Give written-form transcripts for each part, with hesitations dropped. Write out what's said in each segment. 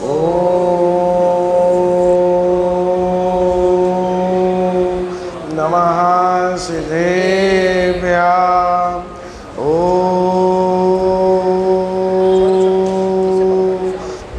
ओम नमः सिद्धेभ्यां। ओम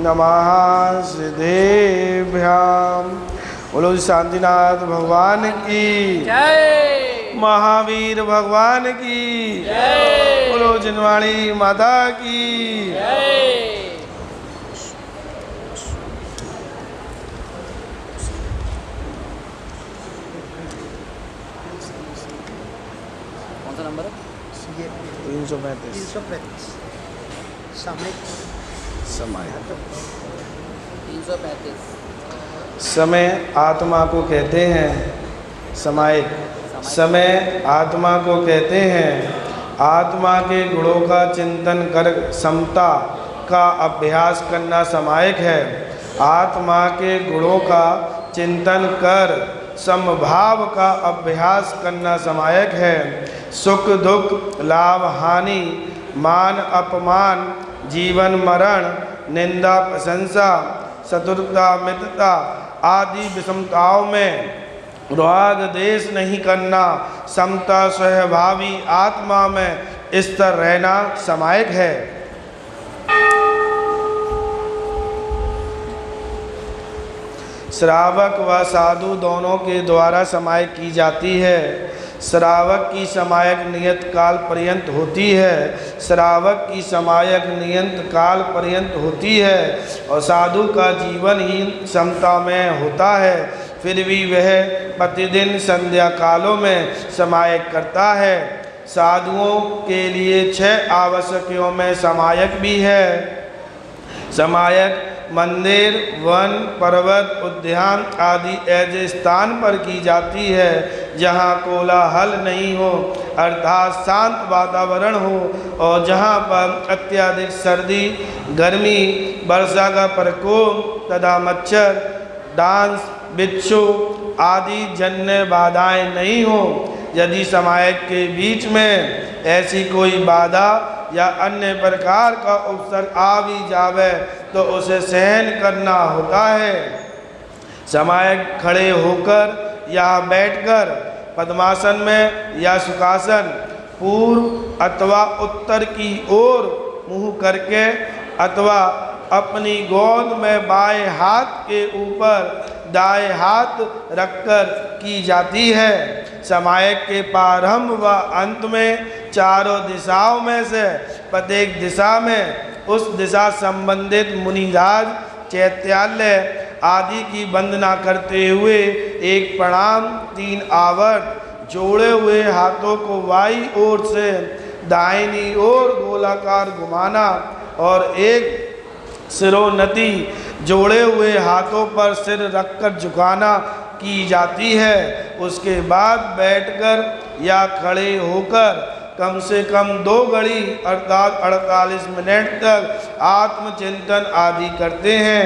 नमः सिद्धेभ्यां। बोलो शांतिनाथ भगवान की जय, महावीर भगवान की जय, बोलो जिनवाणी माता की जय। कौन सा नंबर है? 335 335 समय 335 समय आत्मा को कहते हैं। समायिक समय आत्मा को कहते हैं। आत्मा के गुणों का चिंतन कर समता का अभ्यास करना समायिक है। आत्मा के गुणों का चिंतन कर समभाव का अभ्यास करना समायिक है। सुख दुख लाभ हानि मान अपमान जीवन मरण निंदा प्रशंसा शत्रुता मित्रता आदि विषमताओं में राग देश नहीं करना समता स्वभावी आत्मा में स्थिर रहना समायिक है। श्रावक व साधु दोनों के द्वारा समायिक की जाती है। श्रावक की समायक नियत काल पर्यंत होती है। श्रावक की समायक नियत काल पर्यंत होती है और साधु का जीवन ही समता में होता है। फिर भी वह प्रतिदिन संध्या कालों में समायक करता है। साधुओं के लिए 6 आवश्यकों में समायक भी है। समायक मंदिर वन पर्वत उद्यान आदि ऐसे स्थान पर की जाती है जहाँ कोलाहल नहीं हो अर्थात शांत वातावरण हो और जहाँ पर अत्यधिक सर्दी गर्मी वर्षा का प्रकोप तथा मच्छर डांस बिच्छू आदि जन्य बाधाएं नहीं हो। यदि समायक के बीच में ऐसी कोई बाधा या अन्य प्रकार का उपसर्ग आ भी जावे तो उसे सहन करना होता है। समायक खड़े होकर या बैठकर पद्मासन में या सुखासन पूर्व अथवा उत्तर की ओर मुंह करके अथवा अपनी गोद में बाएं हाथ के ऊपर दाएं हाथ रखकर की जाती है। समायक के प्रारंभ व अंत में चारों दिशाओं में से प्रत्येक दिशा में उस दिशा संबंधित मुनिराज चैत्यालय आदि की वंदना करते हुए एक प्रणाम 3 आवर्त जोड़े हुए हाथों को बाईं ओर से दाहिनी ओर गोलाकार घुमाना और एक सिरोन्नति जोड़े हुए हाथों पर सिर रखकर झुकाना की जाती है। उसके बाद बैठकर या खड़े होकर कम से कम 2 घड़ी अर्थात 48 मिनट तक आत्मचिंतन आदि करते हैं।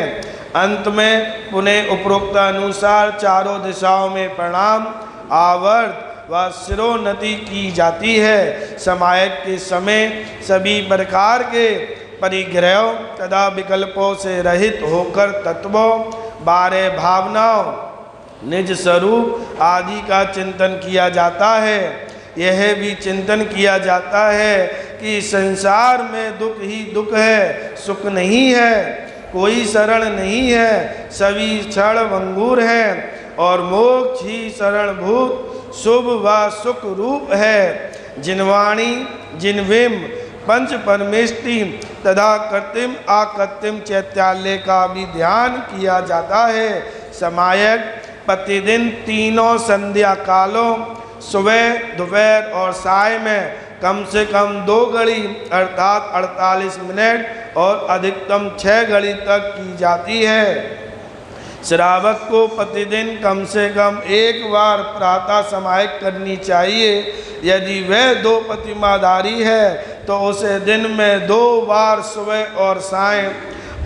अंत में पुनः उपरोक्त अनुसार चारों दिशाओं में प्रणाम आवर्त व सिरोन्नति की जाती है। समायक के समय सभी प्रकार के परिग्रहों तथा विकल्पों से रहित होकर तत्वों 12 भावनाओं निज स्वरूप आदि का चिंतन किया जाता है। यह भी चिंतन किया जाता है कि संसार में दुख ही दुख है सुख नहीं है। कोई शरण नहीं है सभी क्षण भंगुर हैं और मोक्ष ही शरणभूत शुभ व सुख रूप है। जिनवाणी जिनविम पंच परमेष्टि तथा कृत्रिम आकृत्रिम चैत्यालय का भी ध्यान किया जाता है। समायक प्रतिदिन तीनों संध्या कालों सुबह दोपहर और साय में कम से कम 2 घड़ी अर्थात 48 मिनट और अधिकतम 6 घड़ी तक की जाती है। श्रावक को प्रतिदिन कम से कम 1 बार प्रातः समायक करनी चाहिए। यदि वह 2 प्रतिमाधारी है तो उसे दिन में 2 बार सुबह और साय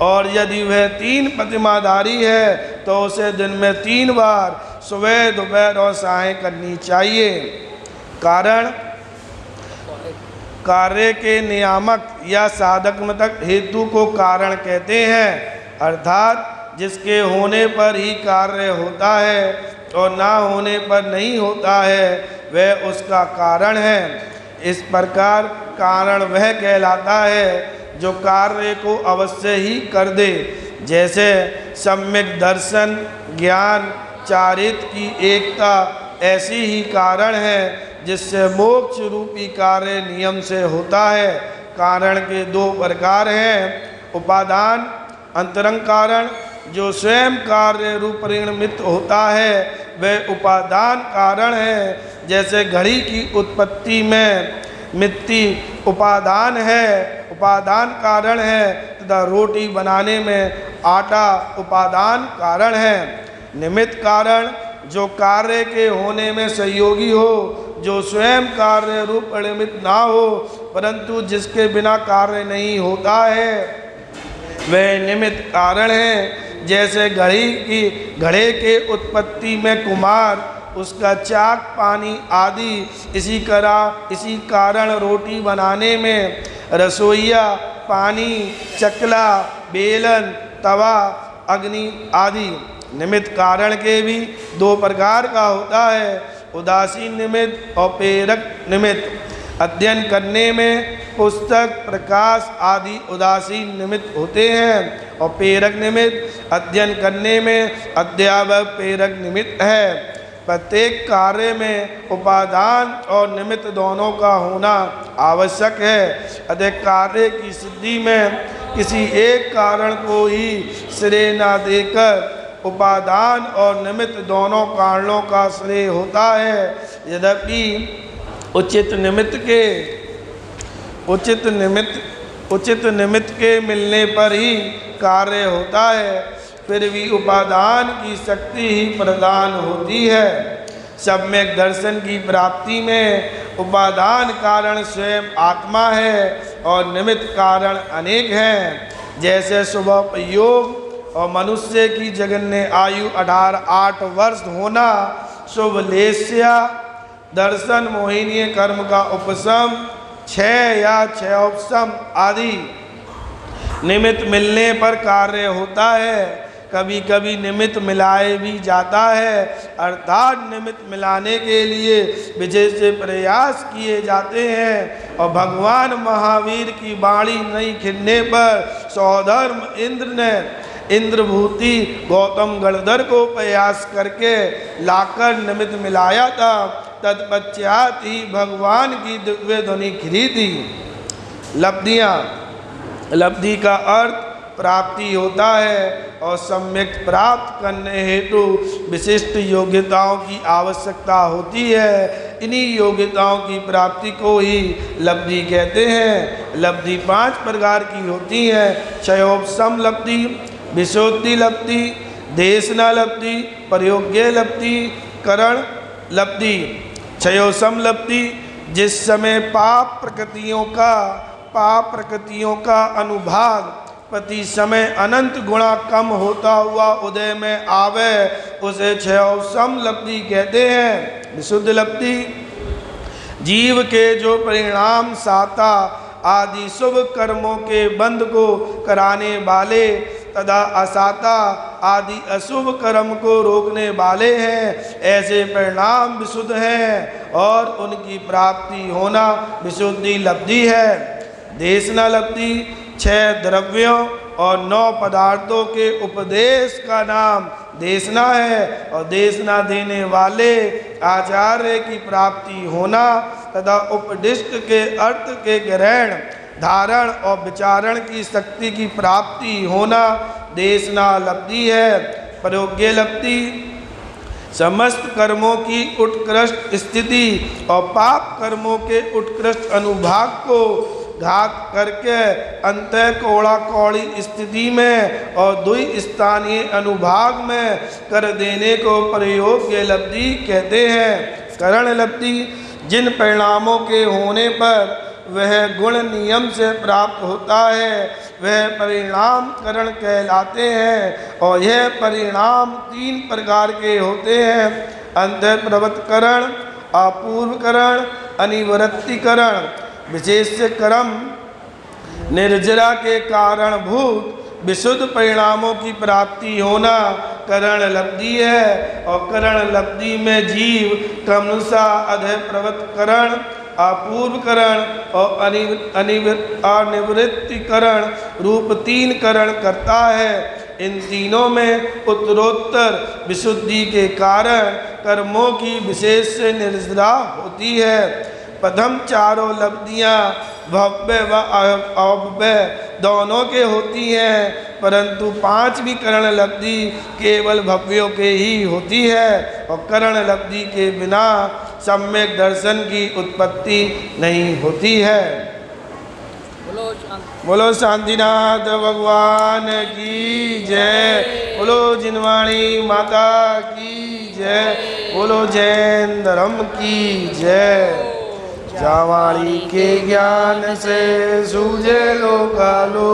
और यदि वह 3 प्रतिमाधारी है तो उसे दिन में 3 बार सुबह दोपहर और साय करनी चाहिए। कारण कार्य के नियामक या साधकमतक हेतु को कारण कहते हैं। अर्थात जिसके होने पर ही कार्य होता है और ना होने पर नहीं होता है वह उसका कारण है। इस प्रकार कारण वह कहलाता है जो कार्य को अवश्य ही कर दे। जैसे सम्यक दर्शन, ज्ञान, चारित्र की एकता ऐसी ही कारण है जिससे मोक्ष रूपी कार्य नियम से होता है। कारण के दो प्रकार हैं, उपादान, अंतरंग कारण जो स्वयं कार्य रूप परिणमित होता है वह उपादान कारण है। जैसे घड़ी की उत्पत्ति में मिट्टी उपादान है, उपादान कारण है, तथा रोटी बनाने में आटा उपादान कारण है। निमित्त कारण जो कार्य के होने में सहयोगी हो, जो स्वयं कार्य रूप परिणमित ना हो परंतु जिसके बिना कार्य नहीं होता है वह निमित्त कारण है। जैसे घड़े के उत्पत्ति में कुम्हार, उसका चाक, पानी आदि, इसी कारण रोटी बनाने में रसोइया, पानी, चकला, बेलन, तवा, अग्नि आदि। निमित्त कारण के भी दो प्रकार का होता है, उदासीन निमित्त और प्रेरक निमित्त। अध्ययन करने में पुस्तक, प्रकाश आदि उदासीन निमित्त होते हैं और प्रेरक निमित्त अध्ययन करने में अध्यावय प्रेरक निमित्त है। प्रत्येक कार्य में उपादान और निमित्त दोनों का होना आवश्यक है। अतः कार्य की सिद्धि में किसी एक कारण को ही श्रेय न देकर उपादान और निमित्त दोनों कारणों का श्रेय होता है। यद्यपि उचित निमित्त के मिलने पर ही कार्य होता है, फिर भी उपादान की शक्ति ही प्रदान होती है। सम्यक दर्शन की प्राप्ति में उपादान कारण स्वयं आत्मा है और निमित्त कारण अनेक हैं। जैसे शुभ योग और मनुष्य की जगन्य आयु 8 वर्ष होना, शुभ लेस्या दर्शन, मोहिनीय कर्म का उपशम, 6 या 6 उपशम आदि निमित्त मिलने पर कार्य होता है। कभी कभी निमित्त मिलाए भी जाता है, अर्थात निमित्त मिलाने के लिए विशेष प्रयास किए जाते हैं। और भगवान महावीर की वाणी नहीं खिलने पर सौधर्म इंद्र ने इंद्रभूति गौतम गणधर को प्रयास करके लाकर निमित्त मिलाया था। तत्पश्चात ही भगवान की दिव्य ध्वनि खिली थी। लब्धि का अर्थ प्राप्ति होता है और सम्यक प्राप्त करने हेतु विशिष्ट योग्यताओं की आवश्यकता होती है। इन्हीं योग्यताओं की प्राप्ति को ही लब्धि कहते हैं। लब्धि 5 प्रकार की होती है, क्षयोपशम लब्धि, विशुद्धि लब्धि, देशना लब्धि, प्रयोग्य लब्धि, करण लब्धि। क्षयोपशम लब्धि जिस समय पाप प्रकृतियों का अनुभाग प्रति समय अनंत गुणा कम होता हुआ उदय में आवे उसे क्षयोपशम लब्धि कहते हैं। विशुद्ध लब्धि जीव के जो परिणाम साता आदि शुभ कर्मों के बंध को कराने वाले तथा असाता आदि अशुभ कर्म को रोकने वाले हैं, ऐसे परिणाम विशुद्ध हैं और उनकी प्राप्ति होना विशुद्धि लब्धि है। देशना लब्धि 6 द्रव्यों और 9 पदार्थों के उपदेश का नाम देशना है और देशना देने वाले आचार्य की प्राप्ति होना तथा उपदिष्ट के अर्थ के ग्रहण, धारण और विचारण की शक्ति की प्राप्ति होना देशना लब्धि है। प्रयोग्य लब्धि समस्त कर्मों की उत्कृष्ट स्थिति और पाप कर्मों के उत्कृष्ट अनुभाग को घात करके अंत कोड़ा कौड़ी स्थिति में और द्वि स्थानीय अनुभाग में कर देने को प्रयोग्य लब्धि कहते हैं। करण लब्धि जिन परिणामों के होने पर वह गुण नियम से प्राप्त होता है वह परिणाम करण कहलाते हैं और यह परिणाम 3 प्रकार के होते हैं, अंतःप्रवृत्तकरण, अपूर्वकरण, अनिवृत्तिकरण। विशेष कर्म निर्जरा के कारणभूत विशुद्ध परिणामों की प्राप्ति होना करण लब्धि है। और करण लब्धि में जीव क्रमशः अधः प्रवृत्त करण, अपूर्व करण और अनिवृत्ति करण रूप 3 करण करता है। इन तीनों में उत्तरोत्तर विशुद्धि के कारण कर्मों की विशेष निर्जरा होती है। प्रथम चारों लब्धियाँ भव्य व अभव्य दोनों के होती हैं, परंतु 5वीं करण लब्धि केवल भव्यों के ही होती है। और करण लब्धि के बिना सम्यक दर्शन की उत्पत्ति नहीं होती है। बोलो शांतिनाथ भगवान की जय। बोलो जिनवाणी माता की जय। बोलो जैन धर्म की जय। जावाणी के ज्ञान से सूझे लोकालो।